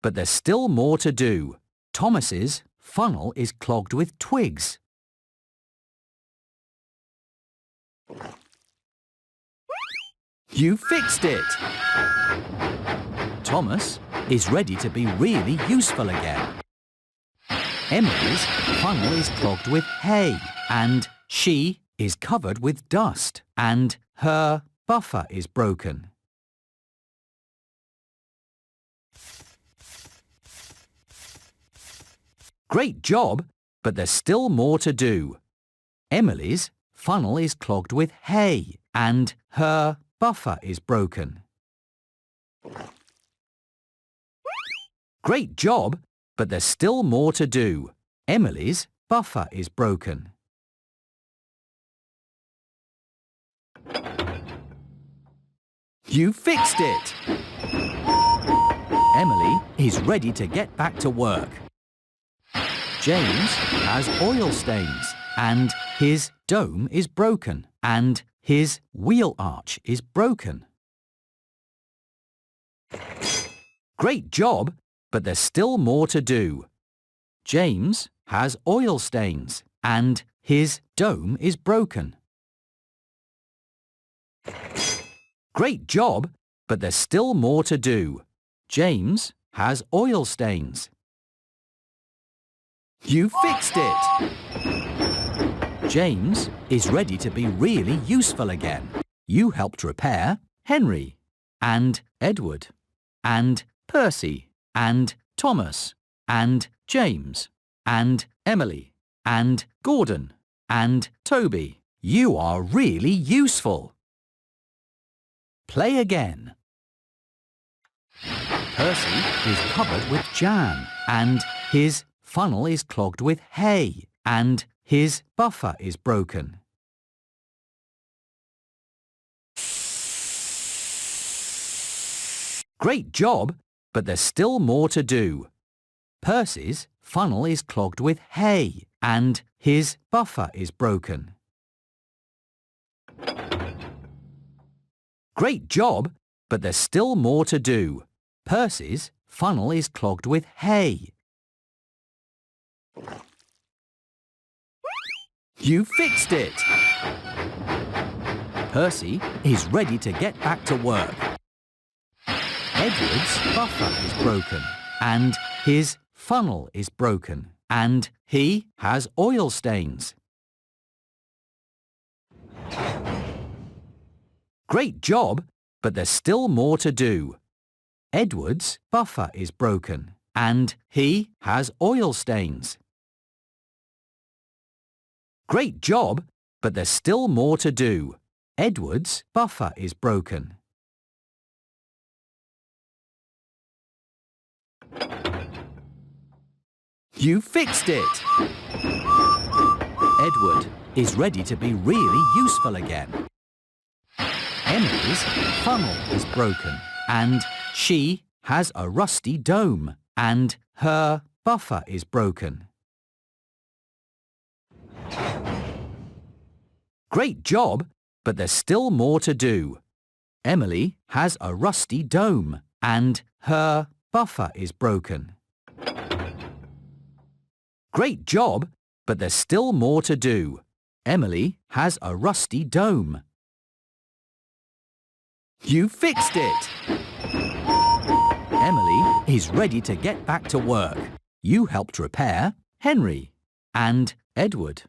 but there's still more to do. Thomas's funnel is clogged with twigs. You fixed it! Thomas is ready to be really useful again. Emily's funnel is clogged with hay and she is covered with dust and her buffer is broken. Great job, but there's still more to do. Emily's funnel is clogged with hay and her buffer is broken. Great job, but there's still more to do. Emily's buffer is broken. You fixed it! Emily is ready to get back to work. James has oil stains and his dome is broken and his wheel arch is broken. Great job, but there's still more to do. James has oil stains and his dome is broken. Great job, but there's still more to do. James has oil stains. You fixed it! James is ready to be really useful again. You helped repair Henry and Edward and Percy and Thomas and James and Emily and Gordon and Toby. You are really useful. Play again. Percy is covered with jam and his funnel is clogged with hay and his buffer is broken. Great job, but there's still more to do. Percy's funnel is clogged with hay and his buffer is broken. Great job, but there's still more to do. Percy's funnel is clogged with hay. You fixed it! Percy is ready to get back to work. Edward's buffer is broken and his funnel is broken and he has oil stains. Great job, but there's still more to do. Edward's buffer is broken and he has oil stains. Great job, but there's still more to do. Edward's buffer is broken. You fixed it! Edward is ready to be really useful again. Emily's funnel is broken and she has a rusty dome and her buffer is broken. Great job, but there's still more to do. Emily has a rusty dome and her buffer is broken. Great job, but there's still more to do. Emily has a rusty dome. You fixed it! Emily is ready to get back to work. You helped repair Henry and Edward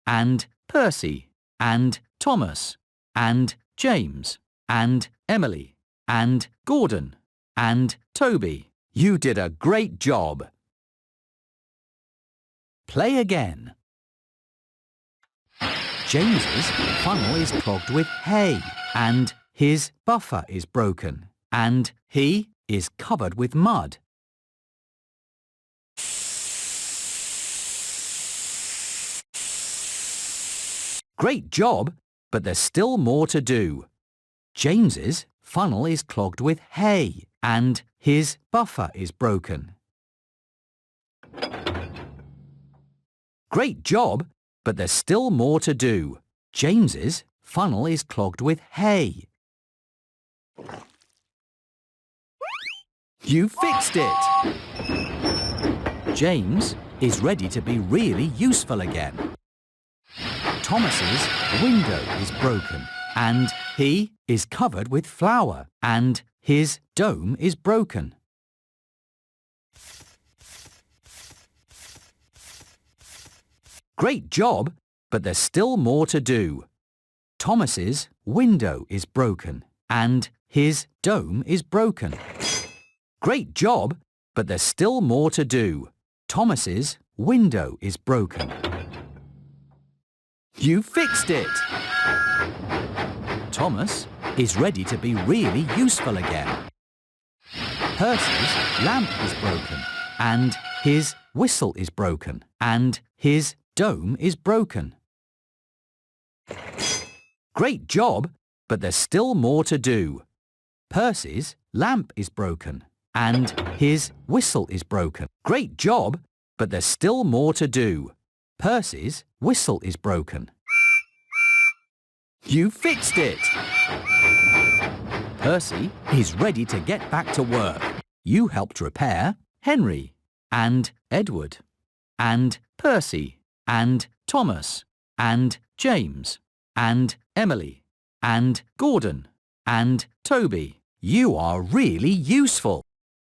and Percy and Thomas and James and Emily and Gordon and Toby. You did a great job. Play again. James's funnel is clogged with hay and his buffer is broken and he is covered with mud. Great job, but there's still more to do. James's funnel is clogged with hay and his buffer is broken. Great job, but there's still more to do. James's funnel is clogged with hay. You fixed it! James is ready to be really useful again. Thomas's window is broken and he is covered with flour and his dome is broken. Great job, but there's still more to do. Thomas's window is broken and his dome is broken. Great job, but there's still more to do. Thomas's window is broken. You fixed it! Thomas is ready to be really useful again. Percy's lamp is broken and his whistle is broken and his dome is broken. Great job, but there's still more to do. Percy's lamp is broken and his whistle is broken. Great job, but there's still more to do. Percy's whistle is broken. You fixed it! Percy is ready to get back to work. You helped repair Henry and Edward and Percy and Thomas and James and Emily and Gordon and Toby. You are really useful.